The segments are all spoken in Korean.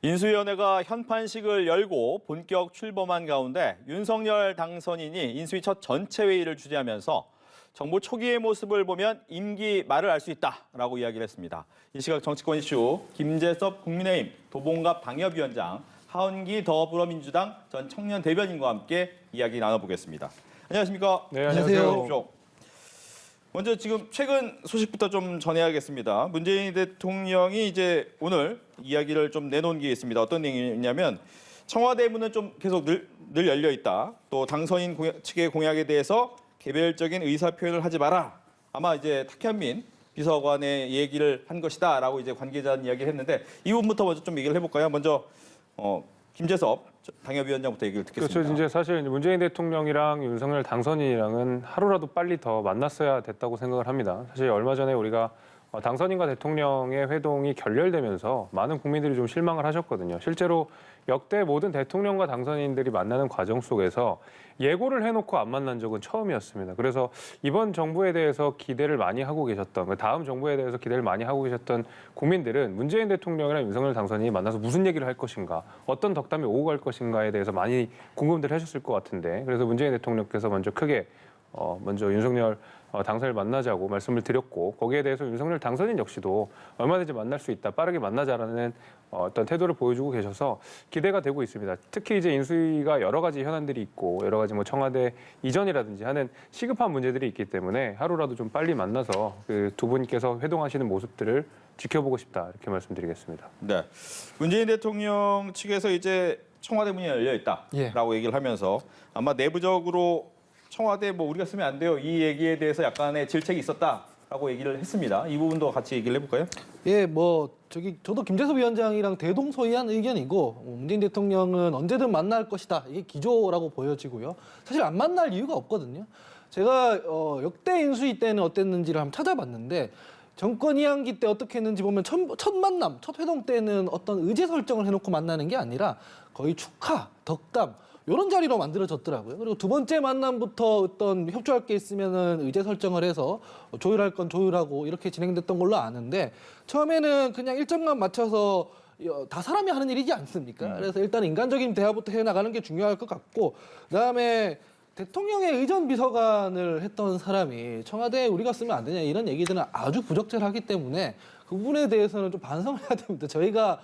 인수위원회가 현판식을 열고 본격 출범한 가운데 윤석열 당선인이 인수위 첫 전체 회의를 주재하면서 정부 초기의 모습을 보면 임기 말을 알 수 있다라고 이야기를 했습니다. 이 시각 정치권 이슈 김재섭 국민의힘 도봉갑 당협위원장, 하은기 더불어민주당 전 청년 대변인과 함께 이야기 나눠보겠습니다. 안녕하십니까? 네, 안녕하세요. 먼저 지금 최근 소식부터 좀 전해야겠습니다. 문재인 대통령이 이제 오늘 이야기를 좀 내놓은 게 있습니다. 어떤 내용이냐면 청와대 문은 좀 계속 늘 열려 있다. 또 당선인 측의 공약에 대해서 개별적인 의사 표현을 하지 마라. 아마 이제 탁현민 비서관의 얘기를 한 것이다라고 이제 관계자는 이야기를 했는데 이 부분부터 먼저 좀 얘기를 해볼까요? 먼저 김재섭 당협위원장부터 얘기를 듣겠습니다. 그렇죠. 이제 사실 문재인 대통령이랑 윤석열 당선인이랑은 하루라도 빨리 더 만났어야 됐다고 생각을 합니다. 사실 얼마 전에 우리가 당선인과 대통령의 회동이 결렬되면서 많은 국민들이 좀 실망을 하셨거든요. 실제로 역대 모든 대통령과 당선인들이 만나는 과정 속에서 예고를 해놓고 안 만난 적은 처음이었습니다. 그래서 이번 정부에 대해서 기대를 많이 하고 계셨던, 다음 정부에 대해서 기대를 많이 하고 계셨던 국민들은 문재인 대통령이랑 윤석열 당선인이 만나서 무슨 얘기를 할 것인가, 어떤 덕담이 오고 갈 것인가에 대해서 많이 궁금들 하셨을 것 같은데, 그래서 문재인 대통령께서 먼저 크게 먼저 윤석열 당선인을 만나자고 말씀을 드렸고, 거기에 대해서 윤석열 당선인 역시도 얼마든지 만날 수 있다, 빠르게 만나자라는 어떤 태도를 보여주고 계셔서 기대가 되고 있습니다. 특히 이제 인수위가 여러 가지 현안들이 있고 여러 가지 뭐 청와대 이전이라든지 하는 시급한 문제들이 있기 때문에 하루라도 좀 빨리 만나서 그 두 분께서 회동하시는 모습들을 지켜보고 싶다, 이렇게 말씀드리겠습니다. 네, 문재인 대통령 측에서 이제 청와대 문이 열려 있다라고 얘기를 하면서 아마 내부적으로 청와대 뭐 우리가 쓰면 안 돼요, 이 얘기에 대해서 약간의 질책이 있었다라고 얘기를 했습니다. 이 부분도 같이 얘기를 해볼까요? 예, 저도 김재섭 위원장이랑 대동소이한 의견이고, 문재인 대통령은 언제든 만날 것이다, 이게 기조라고 보여지고요. 사실 안 만날 이유가 없거든요. 제가 역대 인수위 때는 어땠는지를 한번 찾아봤는데, 정권 2학기 때 어떻게 했는지 보면 첫 만남, 첫 회동 때는 어떤 의제 설정을 해놓고 만나는 게 아니라 거의 축하, 덕담 이런 자리로 만들어졌더라고요. 그리고 두 번째 만남부터 어떤 협조할 게 있으면은 의제 설정을 해서 조율할 건 조율하고 이렇게 진행됐던 걸로 아는데, 처음에는 그냥 일정만 맞춰서 다 사람이 하는 일이지 않습니까? 그래서 일단 인간적인 대화부터 해나가는 게 중요할 것 같고, 그다음에 대통령의 의전 비서관을 했던 사람이 청와대에 우리가 쓰면 안 되냐 이런 얘기들은 아주 부적절하기 때문에 그 부분에 대해서는 좀 반성을 해야 됩니다. 저희가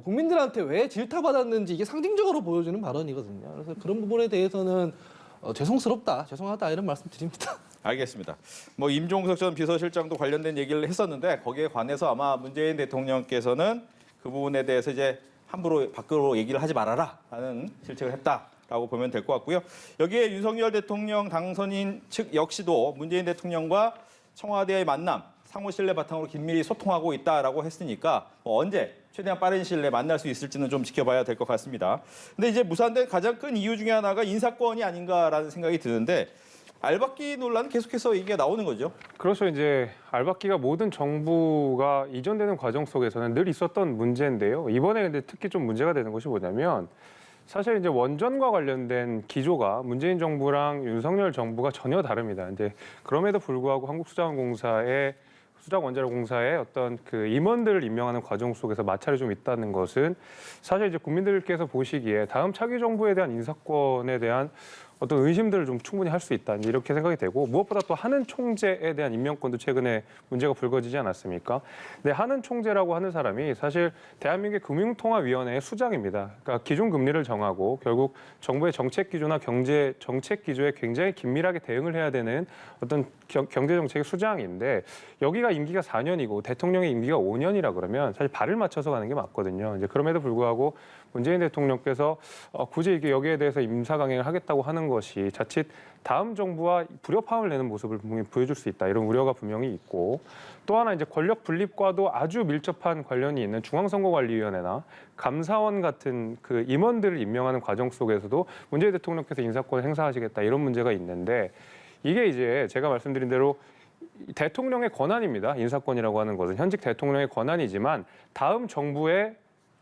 국민들한테 왜 질타받았는지 이게 상징적으로 보여주는 발언이거든요. 그래서 그런 부분에 대해서는 죄송하다 이런 말씀 드립니다. 알겠습니다. 뭐 임종석 전 비서실장도 관련된 얘기를 했었는데 거기에 관해서 아마 문재인 대통령께서는 그 부분에 대해서 이제 함부로 밖으로 얘기를 하지 말아라라는 질책을 했다라고 보면 될 것 같고요. 여기에 윤석열 대통령 당선인 측 역시도 문재인 대통령과 청와대의 만남, 상호 신뢰 바탕으로 긴밀히 소통하고 있다라고 했으니까 언제 최대한 빠른 시일 내에 만날 수 있을지는 좀 지켜봐야 될 것 같습니다. 근데 이제 무산된 가장 큰 이유 중에 하나가 인사권이 아닌가라는 생각이 드는데, 알박기 논란은 계속해서 이게 나오는 거죠. 그렇죠. 이제 알박기가 모든 정부가 이전되는 과정 속에서는 늘 있었던 문제인데요. 이번에 근데 특히 좀 문제가 되는 것이 뭐냐면, 사실 이제 원전과 관련된 기조가 문재인 정부랑 윤석열 정부가 전혀 다릅니다. 근데 그럼에도 불구하고 한국수자원공사의 수자원자력공사의 어떤 그 임원들을 임명하는 과정 속에서 마찰이 좀 있다는 것은 사실 이제 국민들께서 보시기에 다음 차기 정부에 대한 인사권에 대한 어떤 의심들을 좀 충분히 할 수 있다, 이렇게 생각이 되고, 무엇보다 또 하는 총재에 대한 임명권도 최근에 문제가 불거지지 않았습니까? 근데 하는 총재라고 하는 사람이 사실 대한민국의 금융통화위원회의 수장입니다. 그러니까 기준 금리를 정하고 결국 정부의 정책 기조나 경제 정책 기조에 굉장히 긴밀하게 대응을 해야 되는 어떤 경제 정책의 수장인데, 여기가 임기가 4년이고 대통령의 임기가 5년이라 그러면 사실 발을 맞춰서 가는 게 맞거든요. 이제 그럼에도 불구하고 문재인 대통령께서 굳이 이게 여기에 대해서 임사 강행을 하겠다고 하는 것이 자칫 다음 정부와 불협화음을 내는 모습을 분명히 보여줄 수 있다, 이런 우려가 분명히 있고, 또 하나 이제 권력 분립과도 아주 밀접한 관련이 있는 중앙선거관리위원회나 감사원 같은 그 임원들을 임명하는 과정 속에서도 문재인 대통령께서 인사권을 행사하시겠다, 이런 문제가 있는데, 이게 이제 제가 말씀드린 대로 대통령의 권한입니다. 인사권이라고 하는 것은 현직 대통령의 권한이지만 다음 정부의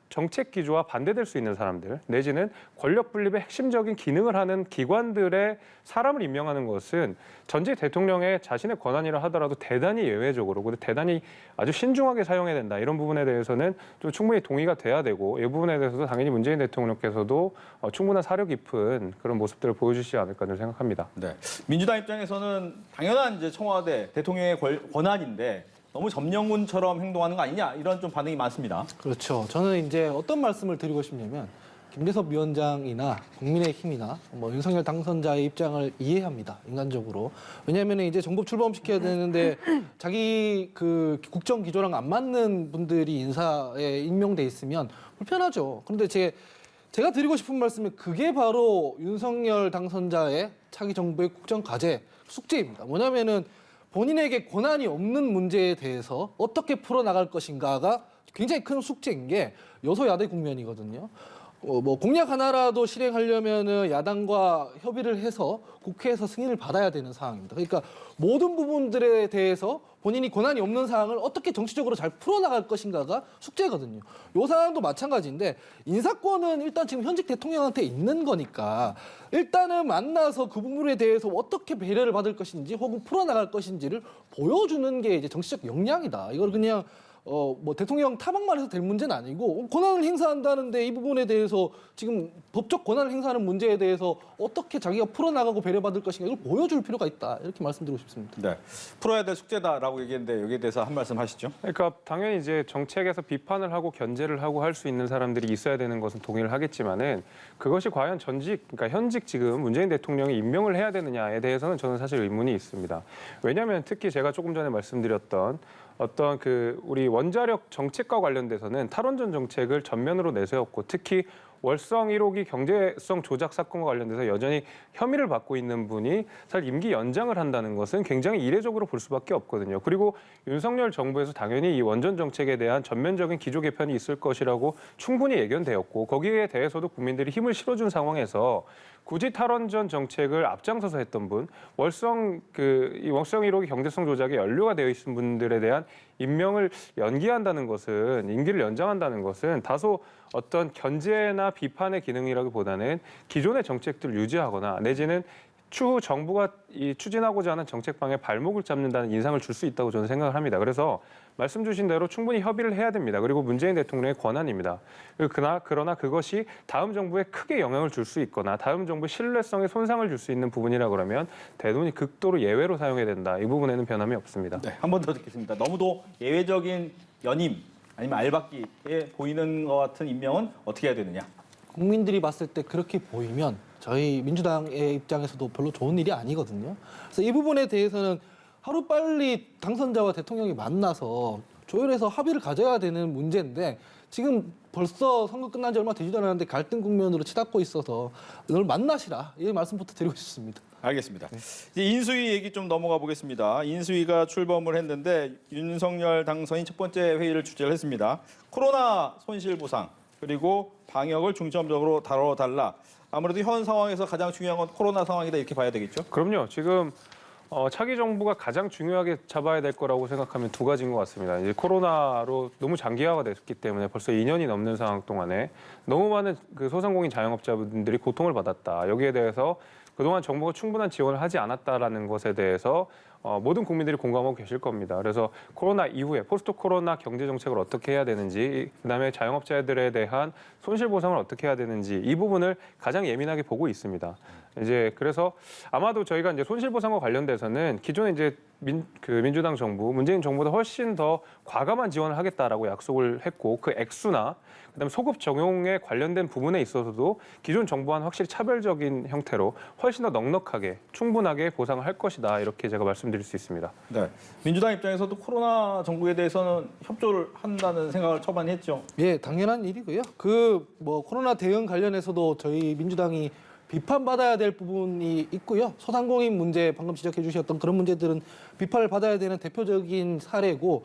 정책 기조와 반대될 수 있는 사람들 내지는 권력 분립의 핵심적인 기능을 하는 기관들의 사람을 임명하는 것은 전직 대통령의 자신의 권한이라 하더라도 대단히 예외적으로 그리고 대단히 아주 신중하게 사용해야 된다. 이런 부분에 대해서는 좀 충분히 동의가 돼야 되고 이 부분에 대해서도 당연히 문재인 대통령께서도 충분한 사려 깊은 그런 모습들을 보여주시지 않을까 저는 생각합니다. 네. 민주당 입장에서는 당연한 이제 청와대 대통령의 권한인데 너무 점령군처럼 행동하는 거 아니냐 이런 좀 반응이 많습니다. 그렇죠. 저는 이제 어떤 말씀을 드리고 싶냐면 김재섭 위원장이나 국민의힘이나 뭐 윤석열 당선자의 입장을 이해합니다. 인간적으로. 왜냐하면 이제 정부 출범시켜야 되는데 자기 그 국정 기조랑 안 맞는 분들이 인사에 임명돼 있으면 불편하죠. 그런데 제가 드리고 싶은 말씀은 그게 바로 윤석열 당선자의 차기 정부의 국정 과제 숙제입니다. 뭐냐면은 본인에게 권한이 없는 문제에 대해서 어떻게 풀어나갈 것인가가 굉장히 큰 숙제인 게 여소야대 국면이거든요. 뭐 공약 하나라도 실행하려면은 야당과 협의를 해서 국회에서 승인을 받아야 되는 상황입니다. 그러니까 모든 부분들에 대해서 본인이 권한이 없는 사항을 어떻게 정치적으로 잘 풀어나갈 것인가가 숙제거든요. 요 상황도 마찬가지인데 인사권은 일단 지금 현직 대통령한테 있는 거니까 일단은 만나서 그 부분에 대해서 어떻게 배려를 받을 것인지 혹은 풀어나갈 것인지를 보여주는 게 이제 정치적 역량이다. 이걸 그냥 뭐 대통령 타박만 해서 될 문제는 아니고 권한을 행사한다는데 이 부분에 대해서 지금 법적 권한을 행사하는 문제에 대해서 어떻게 자기가 풀어나가고 배려받을 것인가 이걸 보여줄 필요가 있다 이렇게 말씀드리고 싶습니다. 네. 풀어야 될 숙제다라고 얘기했는데 여기에 대해서 한 말씀 하시죠. 그러니까 당연히 이제 정책에서 비판을 하고 견제를 하고 할 수 있는 사람들이 있어야 되는 것은 동의를 하겠지만은 그것이 과연 그러니까 현직 지금 문재인 대통령이 임명을 해야 되느냐에 대해서는 저는 사실 의문이 있습니다. 왜냐하면 특히 제가 조금 전에 말씀드렸던 어떤 우리 원자력 정책과 관련돼서는 탈원전 정책을 전면으로 내세웠고 특히 월성 1호기 경제성 조작 사건과 관련돼서 여전히 혐의를 받고 있는 분이 사실 임기 연장을 한다는 것은 굉장히 이례적으로 볼 수밖에 없거든요. 그리고 윤석열 정부에서 당연히 이 원전 정책에 대한 전면적인 기조 개편이 있을 것이라고 충분히 예견되었고 거기에 대해서도 국민들이 힘을 실어준 상황에서 굳이 탈원전 정책을 앞장서서 했던 분, 월성 1호기 경제성 조작에 연루가 되어 있는 분들에 대한 임명을 연기한다는 것은 임기를 연장한다는 것은 다소 어떤 견제나 비판의 기능이라기보다는 기존의 정책들을 유지하거나 내지는 추후 정부가 추진하고자 하는 정책 방향에 발목을 잡는다는 인상을 줄 수 있다고 저는 생각을 합니다. 그래서 말씀 주신 대로 충분히 협의를 해야 됩니다. 그리고 문재인 대통령의 권한입니다. 그러나 그것이 다음 정부에 크게 영향을 줄 수 있거나 다음 정부의 신뢰성에 손상을 줄 수 있는 부분이라 그러면 대부분이 극도로 예외로 사용해야 된다. 이 부분에는 변함이 없습니다. 네, 한 번 더 듣겠습니다. 너무도 예외적인 연임 아니면 알박기에 보이는 것 같은 임명은 어떻게 해야 되느냐? 국민들이 봤을 때 그렇게 보이면 저희 민주당의 입장에서도 별로 좋은 일이 아니거든요. 그래서 이 부분에 대해서는 하루빨리 당선자와 대통령이 만나서 조율해서 합의를 가져야 되는 문제인데 지금 벌써 선거 끝난 지 얼마 되지도 않았는데 갈등 국면으로 치닫고 있어서 오늘 만나시라 이 말씀부터 드리고 싶습니다. 알겠습니다. 이제 인수위 얘기 좀 넘어가 보겠습니다. 인수위가 출범을 했는데 윤석열 당선인 첫 번째 회의를 주재를 했습니다. 코로나 손실보상 그리고 방역을 중점적으로 다뤄달라. 아무래도 현 상황에서 가장 중요한 건 코로나 상황이다 이렇게 봐야 되겠죠? 그럼요. 지금 차기 정부가 가장 중요하게 잡아야 될 거라고 생각하면 두 가지인 것 같습니다. 이제 코로나로 너무 장기화가 됐기 때문에 벌써 2년이 넘는 상황 동안에 너무 많은 소상공인 자영업자분들이 고통을 받았다. 여기에 대해서 그동안 정부가 충분한 지원을 하지 않았다라는 것에 대해서 모든 국민들이 공감하고 계실 겁니다. 그래서 코로나 이후에 포스트 코로나 경제 정책을 어떻게 해야 되는지, 그다음에 자영업자들에 대한 손실 보상을 어떻게 해야 되는지 이 부분을 가장 예민하게 보고 있습니다. 이제 그래서 아마도 저희가 이제 손실 보상과 관련돼서는 기존에 이제 민주당 정부, 문재인 정부보다 훨씬 더 과감한 지원을 하겠다라고 약속을 했고 그 액수나 그다음에 소급 적용에 관련된 부분에 있어서도 기존 정부와는 확실히 차별적인 형태로 훨씬 더 넉넉하게 충분하게 보상을 할 것이다 이렇게 제가 말씀드릴 수 있습니다. 네, 민주당 입장에서도 코로나 정부에 대해서는 협조를 한다는 생각을 초반에 했죠. 예, 당연한 일이고요. 뭐 코로나 대응 관련해서도 저희 민주당이 비판받아야 될 부분이 있고요. 소상공인 문제 방금 지적해 주셨던 그런 문제들은 비판을 받아야 되는 대표적인 사례고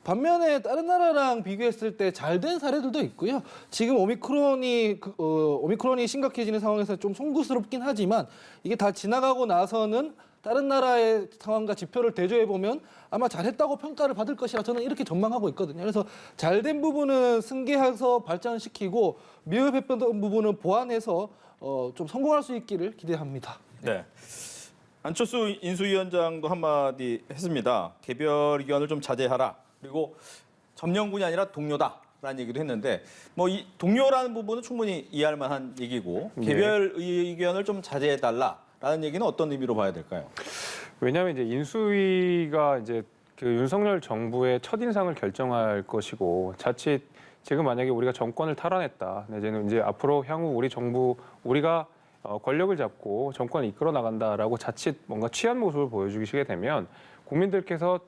반면에 다른 나라랑 비교했을 때 잘 된 사례들도 있고요. 지금 오미크론이 심각해지는 상황에서 좀 송구스럽긴 하지만 이게 다 지나가고 나서는 다른 나라의 상황과 지표를 대조해 보면 아마 잘했다고 평가를 받을 것이라 저는 이렇게 전망하고 있거든요. 그래서 잘된 부분은 승계해서 발전시키고 미흡했던 부분은 보완해서 좀 성공할 수 있기를 기대합니다. 네. 안철수 인수위원장도 한마디 했습니다. 개별 의견을 좀 자제하라. 그리고 점령군이 아니라 동료다라는 얘기도 했는데 뭐 이 동료라는 부분은 충분히 이해할 만한 얘기고 개별 의견을 좀 자제해달라라는 얘기는 어떤 의미로 봐야 될까요? 왜냐하면 이제 인수위가 이제 그 윤석열 정부의 첫 인상을 결정할 것이고 자칫 지금 만약에 우리가 정권을 탈환했다, 내지는 이제 앞으로 향후 우리 정부 우리가 권력을 잡고 정권을 이끌어 나간다라고 자칫 뭔가 취한 모습을 보여주시게 되면 국민들께서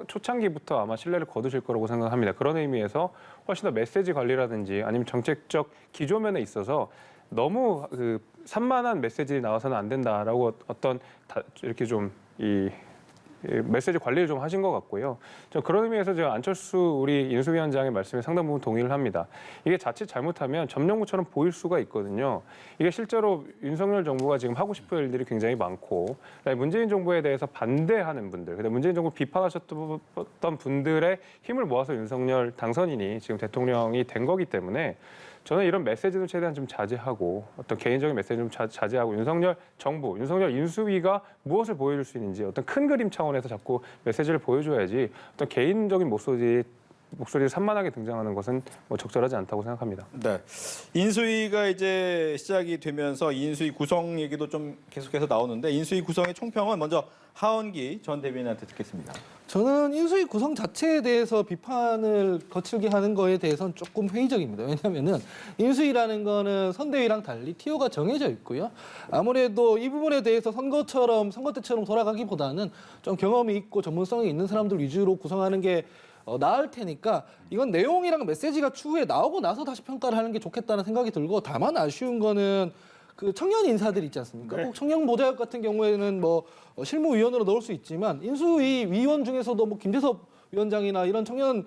초창기부터 아마 신뢰를 거두실 거라고 생각합니다. 그런 의미에서 훨씬 더 메시지 관리라든지 아니면 정책적 기조면에 있어서 너무 그 산만한 메시지 나와서는 안 된다라고 어떤 이렇게 좀 이 메시지 관리를 좀 하신 것 같고요. 그런 의미에서 제가 안철수 우리 인수위원장의 말씀에 상당 부분 동의를 합니다. 이게 자칫 잘못하면 점령구처럼 보일 수가 있거든요. 이게 실제로 윤석열 정부가 지금 하고 싶은 일들이 굉장히 많고 문재인 정부에 대해서 반대하는 분들, 근데 문재인 정부 비판하셨던 분들의 힘을 모아서 윤석열 당선인이 지금 대통령이 된 거기 때문에 저는 이런 메시지는 최대한 좀 자제하고 어떤 개인적인 메시지는 좀 자제하고 윤석열 정부, 윤석열 인수위가 무엇을 보여줄 수 있는지 어떤 큰 그림 차원에서 자꾸 메시지를 보여줘야지 어떤 개인적인 목소리를 산만하게 등장하는 것은 뭐 적절하지 않다고 생각합니다. 네. 인수위가 이제 시작이 되면서 인수위 구성 얘기도 좀 계속해서 나오는데 인수위 구성의 총평은 먼저 하원기 전 대변인한테 듣겠습니다. 저는 인수위 구성 자체에 대해서 비판을 거칠게 하는 거에 대해서는 조금 회의적입니다. 왜냐하면은 인수위라는 거는 선대위랑 달리 티오가 정해져 있고요. 아무래도 이 부분에 대해서 선거 때처럼 돌아가기보다는 좀 경험이 있고 전문성이 있는 사람들 위주로 구성하는 게 나을 테니까 이건 내용이랑 메시지가 추후에 나오고 나서 다시 평가를 하는 게 좋겠다는 생각이 들고, 다만 아쉬운 거는 그 청년 인사들 있지 않습니까? 네. 꼭 청년 보좌역 같은 경우에는 뭐 실무위원으로 넣을 수 있지만 인수위 위원 중에서도 뭐 김재섭 위원장이나 이런 청년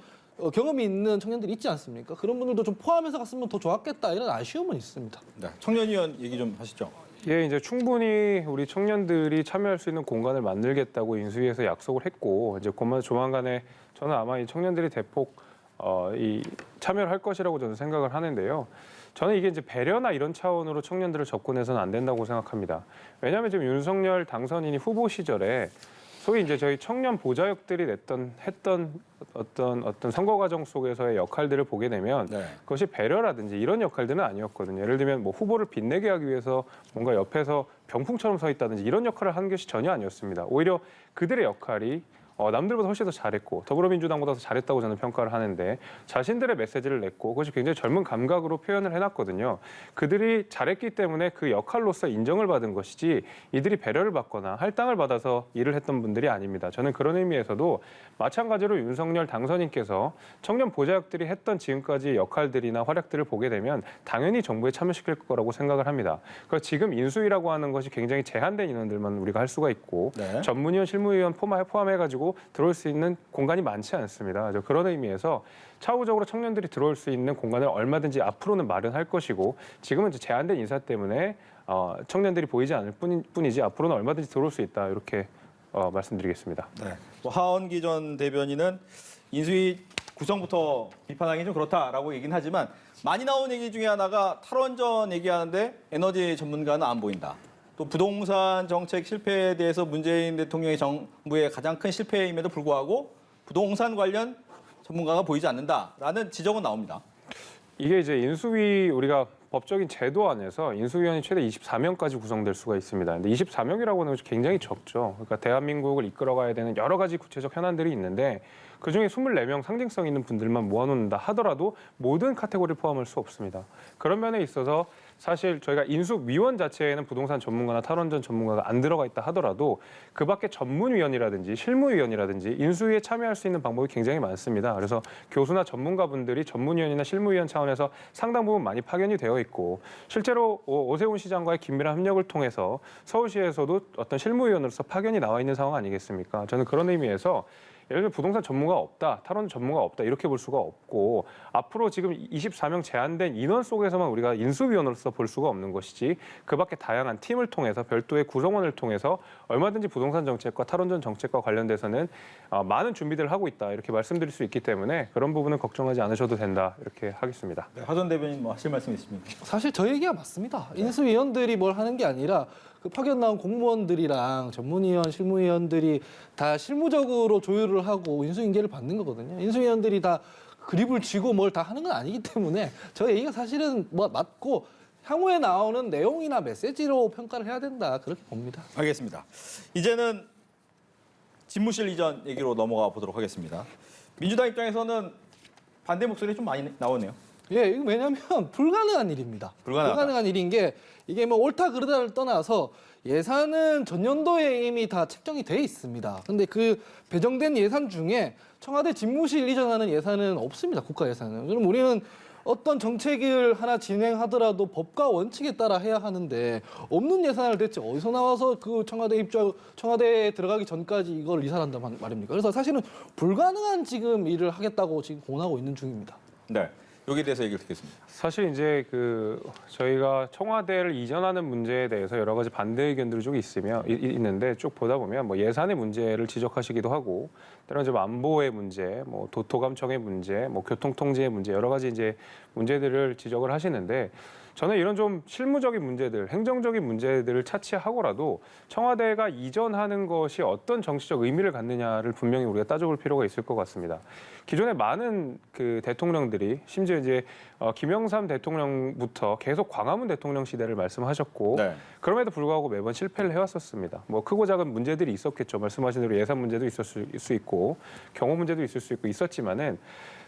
경험이 있는 청년들이 있지 않습니까? 그런 분들도 좀 포함해서 갔으면 더 좋았겠다 이런 아쉬움은 있습니다. 네. 청년위원 얘기 좀 하시죠. 예, 이제 충분히 우리 청년들이 참여할 수 있는 공간을 만들겠다고 인수위에서 약속을 했고 이제 조만간에 저는 아마 이 청년들이 대폭 참여를 할 것이라고 저는 생각을 하는데요. 저는 이게 이제 배려나 이런 차원으로 청년들을 접근해서는 안 된다고 생각합니다. 왜냐하면 지금 윤석열 당선인이 후보 시절에 소위 이제 저희 청년 보좌역들이 했던 어떤 선거 과정 속에서의 역할들을 보게 되면 네. 그것이 배려라든지 이런 역할들은 아니었거든요. 예를 들면 뭐 후보를 빛내게 하기 위해서 뭔가 옆에서 병풍처럼 서 있다든지 이런 역할을 한 것이 전혀 아니었습니다. 오히려 그들의 역할이 남들보다 훨씬 더 잘했고 더불어민주당보다 더 잘했다고 저는 평가를 하는데 자신들의 메시지를 냈고 그것이 굉장히 젊은 감각으로 표현을 해놨거든요. 그들이 잘했기 때문에 그 역할로서 인정을 받은 것이지 이들이 배려를 받거나 할당을 받아서 일을 했던 분들이 아닙니다. 저는 그런 의미에서도 마찬가지로 윤석열 당선인께서 청년 보좌역들이 했던 지금까지 역할들이나 활약들을 보게 되면 당연히 정부에 참여시킬 거라고 생각을 합니다. 그래서 지금 인수위라고 하는 것이 굉장히 제한된 인원들만 우리가 할 수가 있고 네. 전문위원, 실무위원 포함해가지고 들어올 수 있는 공간이 많지 않습니다. 그런 의미에서 차후적으로 청년들이 들어올 수 있는 공간을 얼마든지 앞으로는 마련할 것이고 지금은 이제 제한된 인사 때문에 청년들이 보이지 않을 뿐이지 앞으로는 얼마든지 들어올 수 있다 이렇게 말씀드리겠습니다. 네. 뭐 하원기 전 대변인은 인수위 구성부터 비판하기 좀 그렇다라고 얘기는 하지만 많이 나온 얘기 중에 하나가 탈원전 얘기하는데 에너지 전문가는 안 보인다. 또 부동산 정책 실패에 대해서 문재인 대통령의 정부의 가장 큰 실패임에도 불구하고 부동산 관련 전문가가 보이지 않는다라는 지적은 나옵니다. 이게 이제 인수위 우리가 법적인 제도 안에서 인수위원이 최대 24명까지 구성될 수가 있습니다. 근데 24명이라고 하는 것이 굉장히 적죠. 그러니까 대한민국을 이끌어가야 되는 여러 가지 구체적 현안들이 있는데 그중에 24명 상징성 있는 분들만 모아놓는다 하더라도 모든 카테고리를 포함할 수 없습니다. 그런 면에 있어서 사실 저희가 인수위원 자체에는 부동산 전문가나 탈원전 전문가가 안 들어가 있다 하더라도 그 밖에 전문위원이라든지 실무위원이라든지 인수위에 참여할 수 있는 방법이 굉장히 많습니다. 그래서 교수나 전문가분들이 전문위원이나 실무위원 차원에서 상당 부분 많이 파견이 되어 있고 실제로 오세훈 시장과의 긴밀한 협력을 통해서 서울시에서도 어떤 실무위원으로서 파견이 나와 있는 상황 아니겠습니까? 저는 그런 의미에서 예를 들면 부동산 전문가가 없다, 탈원 전문가가 없다 이렇게 볼 수가 없고 앞으로 지금 24명 제한된 인원 속에서만 우리가 인수위원으로서 볼 수가 없는 것이지 그 밖에 다양한 팀을 통해서 별도의 구성원을 통해서 얼마든지 부동산 정책과 탈원전 정책과 관련돼서는 많은 준비들을 하고 있다 이렇게 말씀드릴 수 있기 때문에 그런 부분은 걱정하지 않으셔도 된다 이렇게 하겠습니다. 네, 하전 대변인 뭐 하실 말씀 있습니까? 사실 저 얘기가 맞습니다. 인수위원들이 뭘 하는 게 아니라 그 파견 나온 공무원들이랑 전문위원, 실무위원들이 다 실무적으로 조율을 하고 인수인계를 받는 거거든요. 인수위원들이 다 그립을 쥐고 뭘 다 하는 건 아니기 때문에 저 얘기가 사실은 뭐 맞고 향후에 나오는 내용이나 메시지로 평가를 해야 된다 그렇게 봅니다. 알겠습니다. 이제는 집무실 이전 얘기로 넘어가 보도록 하겠습니다. 민주당 입장에서는 반대 목소리 좀 많이 나오네요. 예, 이거 왜냐하면 불가능한 일입니다. 불가능하다. 불가능한 일인 게 이게 뭐 옳다 그르다를 떠나서 예산은 전년도에 이미 다 책정이 돼 있습니다. 근데 그 배정된 예산 중에 청와대 집무실 이전하는 예산은 없습니다. 국가 예산은. 그럼 우리는 어떤 정책을 하나 진행하더라도 법과 원칙에 따라 해야 하는데 없는 예산을 대체 어디서 나와서 그 청와대에 들어가기 전까지 이걸 이사한단 말입니까? 그래서 사실은 불가능한 지금 일을 하겠다고 지금 고민하고 있는 중입니다. 네, 여기에 대해서 얘기를 듣겠습니다. 사실 이제 저희가 청와대를 이전하는 문제에 대해서 여러 가지 반대 의견들이 좀 있는데 쭉 보다 보면 뭐 예산의 문제를 지적하시기도 하고 때로는 좀 안보의 문제, 뭐 도토감청의 문제, 뭐 교통통제의 문제 여러 가지 이제 문제들을 지적을 하시는데 저는 이런 좀 실무적인 문제들, 행정적인 문제들을 차치하고라도 청와대가 이전하는 것이 어떤 정치적 의미를 갖느냐를 분명히 우리가 따져볼 필요가 있을 것 같습니다. 기존에 많은 그 대통령들이 심지어 이제 김영삼 대통령부터 계속 광화문 대통령 시대를 말씀하셨고 네. 그럼에도 불구하고 매번 실패를 해왔었습니다. 뭐 크고 작은 문제들이 있었겠죠. 말씀하신 대로 예산 문제도 있을 수 있고 경호 문제도 있을 수 있고 있었지만은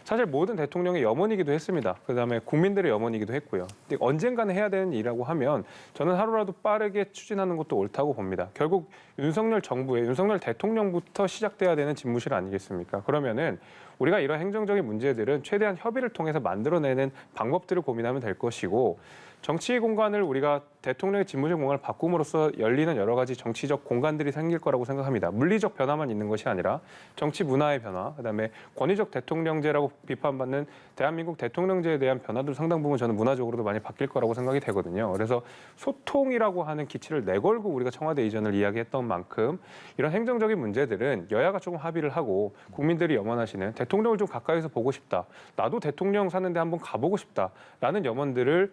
사실 모든 대통령의 염원이기도 했습니다. 그다음에 국민들의 염원이기도 했고요. 근데 언젠가는 해야 되는 일이라고 하면 저는 하루라도 빠르게 추진하는 것도 옳다고 봅니다. 결국 윤석열 정부의 윤석열 대통령부터 시작돼야 되는 집무실 아니겠습니까? 그러면은 우리가 이런 행정적인 문제들은 최대한 협의를 통해서 만들어내는 방법들을 고민하면 될 것이고 정치 공간을 우리가 대통령의 집무실 공간을 바꿈으로써 열리는 여러 가지 정치적 공간들이 생길 거라고 생각합니다. 물리적 변화만 있는 것이 아니라 정치 문화의 변화, 그다음에 권위적 대통령제라고 비판받는 대한민국 대통령제에 대한 변화도 상당 부분 저는 문화적으로도 많이 바뀔 거라고 생각이 되거든요. 그래서 소통이라고 하는 기치를 내걸고 우리가 청와대 이전을 이야기했던 만큼 이런 행정적인 문제들은 여야가 조금 합의를 하고 국민들이 염원하시는 대통령을 좀 가까이서 보고 싶다. 나도 대통령 사는데 한번 가보고 싶다라는 염원들을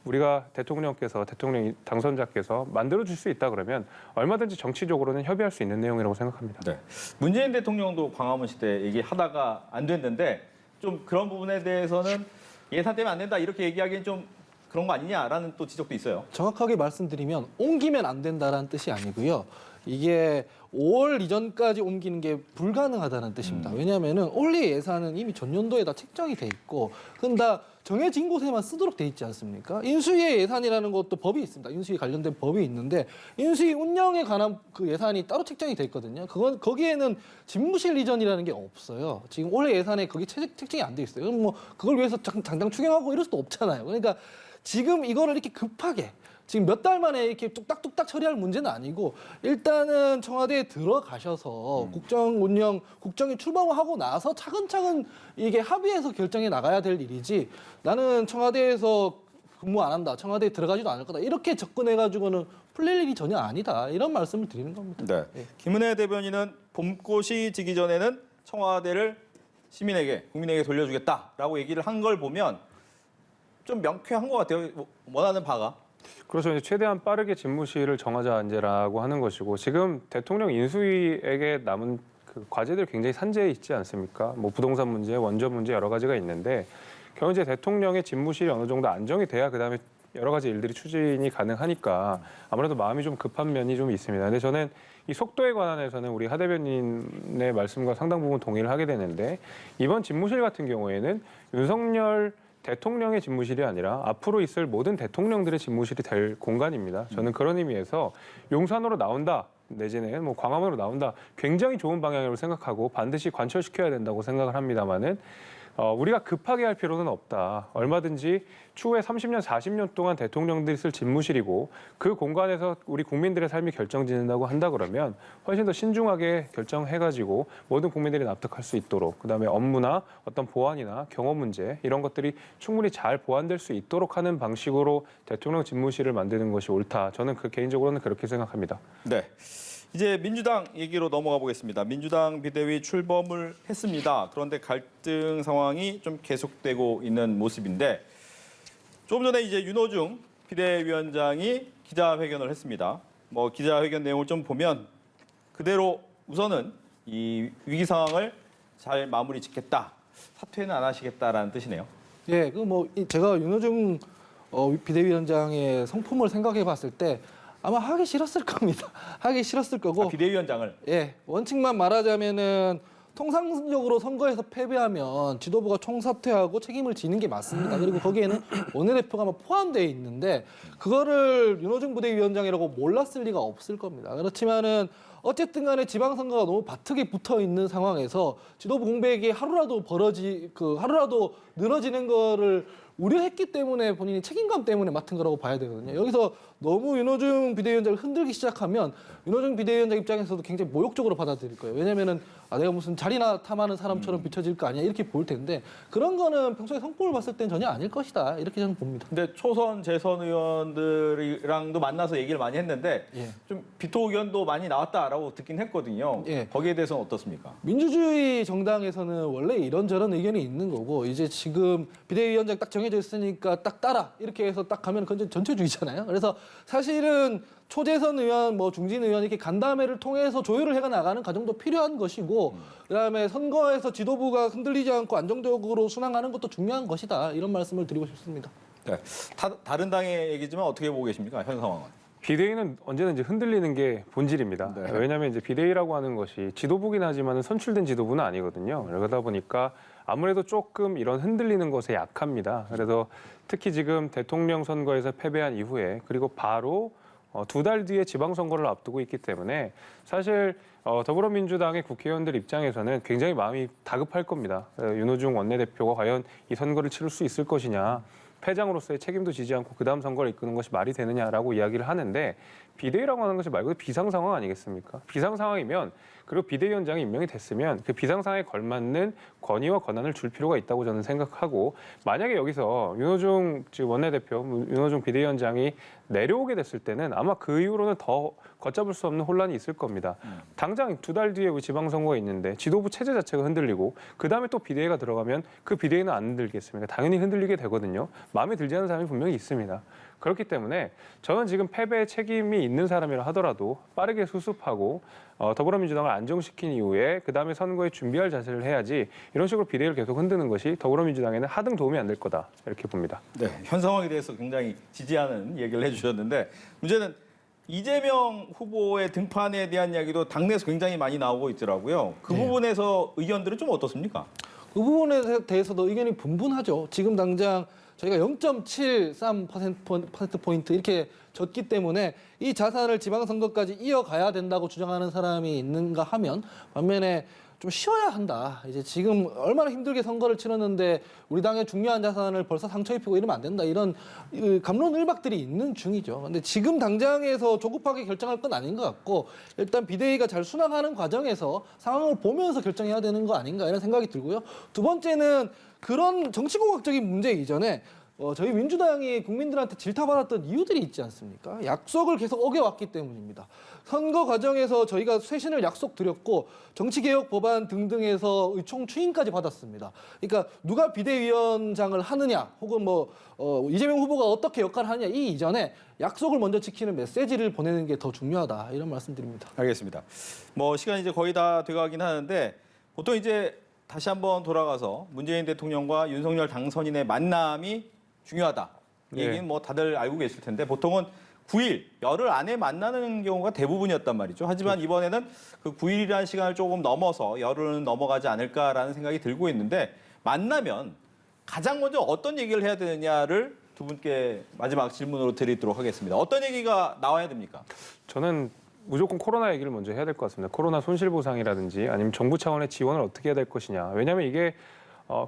우리가 대통령 당선자께서 만들어줄 수 있다 그러면 얼마든지 정치적으로는 협의할 수 있는 내용이라고 생각합니다. 네. 문재인 대통령도 광화문 시대 얘기하다가 안 됐는데 좀 그런 부분에 대해서는 예산 때문에 안 된다 이렇게 얘기하기엔 좀 그런 거 아니냐라는 또 지적도 있어요. 정확하게 말씀드리면 옮기면 안 된다라는 뜻이 아니고요. 이게 5월 이전까지 옮기는 게 불가능하다는 뜻입니다. 왜냐하면 올해 예산은 이미 전년도에 다 책정이 돼 있고 그건 다 정해진 곳에만 쓰도록 돼 있지 않습니까? 인수위 예산이라는 것도 법이 있습니다. 인수위 관련된 법이 있는데 인수위 운영에 관한 그 예산이 따로 책정이 돼 있거든요. 거기에는 집무실 이전이라는 게 없어요. 지금 올해 예산에 거기 책정이 안 돼 있어요. 그럼 뭐 그걸 위해서 당장 추경하고 이럴 수도 없잖아요. 그러니까 지금 이거를 이렇게 급하게 지금 몇 달 만에 이렇게 뚝딱뚝딱 처리할 문제는 아니고 일단은 청와대에 들어가셔서 국정 운영, 국정이 출범하고 나서 차근차근 이게 합의해서 결정해 나가야 될 일이지 나는 청와대에서 근무 안 한다, 청와대에 들어가지도 않을 거다 이렇게 접근해가지고는 풀릴 일이 전혀 아니다 이런 말씀을 드리는 겁니다. 네. 김은혜 대변인은 봄꽃이 지기 전에는 청와대를 시민에게, 국민에게 돌려주겠다라고 얘기를 한 걸 보면 좀 명쾌한 것 같아요. 원하는 바가. 그렇죠. 이제 최대한 빠르게 집무실을 정하자 이제라고 하는 것이고 지금 대통령 인수위에게 남은 그 과제들 굉장히 산재해 있지 않습니까? 뭐 부동산 문제, 원전 문제 여러 가지가 있는데 결국 이제 대통령의 집무실이 어느 정도 안정이 돼야 그다음에 여러 가지 일들이 추진이 가능하니까 아무래도 마음이 좀 급한 면이 좀 있습니다. 근데 저는 이 속도에 관해서는 우리 하 대변인의 말씀과 상당 부분 동의를 하게 되는데 이번 집무실 같은 경우에는 윤석열 대통령의 집무실이 아니라 앞으로 있을 모든 대통령들의 집무실이 될 공간입니다. 저는 그런 의미에서 용산으로 나온다. 내지는 뭐 광화문으로 나온다. 굉장히 좋은 방향으로 생각하고 반드시 관철시켜야 된다고 생각을 합니다만은 우리가 급하게 할 필요는 없다. 얼마든지 추후에 30년, 40년 동안 대통령들이 쓸 집무실이고 그 공간에서 우리 국민들의 삶이 결정짓는다고 한다 그러면 훨씬 더 신중하게 결정해가지고 모든 국민들이 납득할 수 있도록 그다음에 업무나 어떤 보안이나 경험 문제 이런 것들이 충분히 잘 보완될 수 있도록 하는 방식으로 대통령 집무실을 만드는 것이 옳다. 저는 개인적으로는 그렇게 생각합니다. 네. 이제 민주당 얘기로 넘어가 보겠습니다. 민주당 비대위 출범을 했습니다. 그런데 갈등 상황이 좀 계속되고 있는 모습인데 조금 전에 이제 윤호중 비대위원장이 기자회견을 했습니다. 뭐 기자회견 내용을 좀 보면 그대로 우선은 이 위기 상황을 잘 마무리 짓겠다. 사퇴는 안 하시겠다라는 뜻이네요. 예, 제가 윤호중 비대위원장의 성품을 생각해 봤을 때 아마 하기 싫었을 겁니다. 하기 싫었을 거고. 비대위원장을. 예, 원칙만 말하자면은 통상적으로 선거에서 패배하면 지도부가 총사퇴하고 책임을 지는 게 맞습니다. 그리고 거기에는 원내대표가 포함되어 있는데 그거를 윤호중 비대위원장이라고 몰랐을 리가 없을 겁니다. 그렇지만은 어쨌든 간에 지방선거가 너무 바트게 붙어 있는 상황에서 지도부 공백이 하루라도 늘어지는 거를 우려했기 때문에 본인이 책임감 때문에 맡은 거라고 봐야 되거든요. 여기서 너무 윤호중 비대위원장을 흔들기 시작하면 윤호중 비대위원장 입장에서도 굉장히 모욕적으로 받아들일 거예요. 왜냐면은 내가 무슨 자리나 탐하는 사람처럼 비춰질 거 아니야 이렇게 볼 텐데 그런 거는 평소에 성품을 봤을 땐 전혀 아닐 것이다 이렇게 저는 봅니다. 근데 초선 재선 의원들이랑도 만나서 얘기를 많이 했는데 예. 좀 비토 의견도 많이 나왔다라고 듣긴 했거든요. 예. 거기에 대해서는 어떻습니까? 민주주의 정당에서는 원래 이런저런 의견이 있는 거고 이제 지금 비대위원장 딱 정해져 있으니까 딱 따라 이렇게 해서 딱 가면 그건 전체주의잖아요. 그래서 사실은 초재선 의원, 중진 의원 이렇게 간담회를 통해서 조율을 해가 나가는 과정도 필요한 것이고 그다음에 선거에서 지도부가 흔들리지 않고 안정적으로 순항하는 것도 중요한 것이다. 이런 말씀을 드리고 싶습니다. 네. 다른 당의 얘기지만 어떻게 보고 계십니까? 현 상황은. 비대위는 언제든지 흔들리는 게 본질입니다. 네. 왜냐하면 이제 비대위라고 하는 것이 지도부긴 하지만 선출된 지도부는 아니거든요. 그러다 보니까 아무래도 조금 이런 흔들리는 것에 약합니다. 그래서 특히 지금 대통령 선거에서 패배한 이후에 그리고 바로 2달 뒤에 지방선거를 앞두고 있기 때문에 사실 더불어민주당의 국회의원들 입장에서는 굉장히 마음이 다급할 겁니다. 윤호중 원내대표가 과연 이 선거를 치를 수 있을 것이냐. 패장으로서의 책임도 지지 않고 그다음 선거를 이끄는 것이 말이 되느냐라고 이야기를 하는데 비대위라고 하는 것이 말 그대로 비상 상황 아니겠습니까? 비상 상황이면 그리고 비대위원장이 임명이 됐으면 그 비상 상황에 걸맞는 권위와 권한을 줄 필요가 있다고 저는 생각하고 만약에 여기서 윤호중 원내대표, 윤호중 비대위원장이 내려오게 됐을 때는 아마 그 이후로는 더 걷잡을 수 없는 혼란이 있을 겁니다. 당장 2달 뒤에 지방선거가 있는데 지도부 체제 자체가 흔들리고 그다음에 또 비대위가 들어가면 그 비대위는 안 흔들겠습니까? 당연히 흔들리게 되거든요. 마음에 들지 않는 사람이 분명히 있습니다. 그렇기 때문에 저는 지금 패배의 책임이 있는 사람이라 하더라도 빠르게 수습하고 더불어민주당을 안정시킨 이후에 그다음에 선거에 준비할 자세를 해야지 이런 식으로 비대위를 계속 흔드는 것이 더불어민주당에는 하등 도움이 안 될 거다 이렇게 봅니다. 네. 현 상황에 대해서 굉장히 지지하는 얘기를 해주셨는데 문제는 이재명 후보의 등판에 대한 이야기도 당내에서 굉장히 많이 나오고 있더라고요. 그 부분에서 의견들은 좀 어떻습니까? 그 부분에 대해서도 의견이 분분하죠. 지금 당장 저희가 0.73%포인트 이렇게 졌기 때문에 이 자산을 지방선거까지 이어가야 된다고 주장하는 사람이 있는가 하면 반면에 좀 쉬어야 한다. 이제 지금 얼마나 힘들게 선거를 치렀는데 우리 당의 중요한 자산을 벌써 상처 입히고 이러면 안 된다. 이런 갑론을박들이 있는 중이죠. 근데 지금 당장에서 조급하게 결정할 건 아닌 것 같고 일단 비대위가 잘 순항하는 과정에서 상황을 보면서 결정해야 되는 거 아닌가 이런 생각이 들고요. 두 번째는 그런 정치공학적인 문제 이전에 저희 민주당이 국민들한테 질타받았던 이유들이 있지 않습니까? 약속을 계속 어겨왔기 때문입니다. 선거 과정에서 저희가 쇄신을 약속드렸고 정치개혁 법안 등등에서 의총 추인까지 받았습니다. 그러니까 누가 비대위원장을 하느냐 혹은 이재명 후보가 어떻게 역할을 하느냐 이 이전에 약속을 먼저 지키는 메시지를 보내는 게 더 중요하다 이런 말씀드립니다. 알겠습니다. 시간이 이제 거의 다 돼가긴 하는데 보통 이제 다시 한번 돌아가서 문재인 대통령과 윤석열 당선인의 만남이 중요하다. 이 네. 얘기는 다들 알고 계실 텐데 보통은 9일, 열흘 안에 만나는 경우가 대부분이었단 말이죠. 하지만 이번에는 그 9일이라는 시간을 조금 넘어서 열흘은 넘어가지 않을까라는 생각이 들고 있는데 만나면 가장 먼저 어떤 얘기를 해야 되느냐를 두 분께 마지막 질문으로 드리도록 하겠습니다. 어떤 얘기가 나와야 됩니까? 저는 무조건 코로나 얘기를 먼저 해야 될 것 같습니다. 코로나 손실보상이라든지 아니면 정부 차원의 지원을 어떻게 해야 될 것이냐. 왜냐하면 이게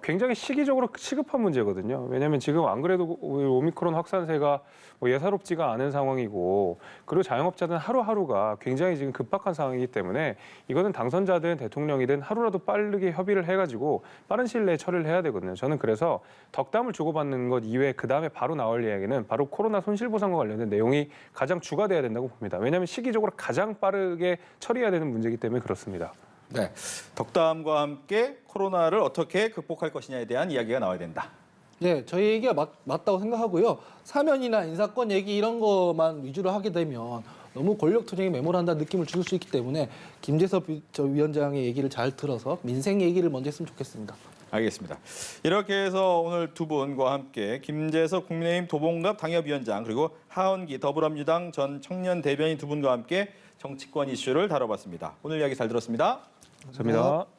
굉장히 시기적으로 시급한 문제거든요. 왜냐하면 지금 안 그래도 오미크론 확산세가 뭐 예사롭지가 않은 상황이고 그리고 자영업자들은 하루하루가 굉장히 지금 급박한 상황이기 때문에 이거는 당선자든 대통령이든 하루라도 빠르게 협의를 해가지고 빠른 시일 내에 처리를 해야 되거든요. 저는 그래서 덕담을 주고받는 것 이외에 그다음에 바로 나올 이야기는 바로 코로나 손실보상과 관련된 내용이 가장 주가 돼야 된다고 봅니다. 왜냐하면 시기적으로 가장 빠르게 처리해야 되는 문제이기 때문에 그렇습니다. 네, 덕담과 함께 코로나를 어떻게 극복할 것이냐에 대한 이야기가 나와야 된다. 네, 저희 얘기가 맞다고 생각하고요. 사면이나 인사권 얘기 이런 것만 위주로 하게 되면 너무 권력 투쟁에 매몰한다는 느낌을 줄 수 있기 때문에 김재섭 위원장의 얘기를 잘 들어서 민생 얘기를 먼저 했으면 좋겠습니다. 알겠습니다. 이렇게 해서 오늘 두 분과 함께 김재섭 국민의힘 도봉갑 당협위원장 그리고 하은기 더불어민주당 전 청년 대변인 두 분과 함께 정치권 이슈를 다뤄봤습니다. 오늘 이야기 잘 들었습니다. 감사합니다.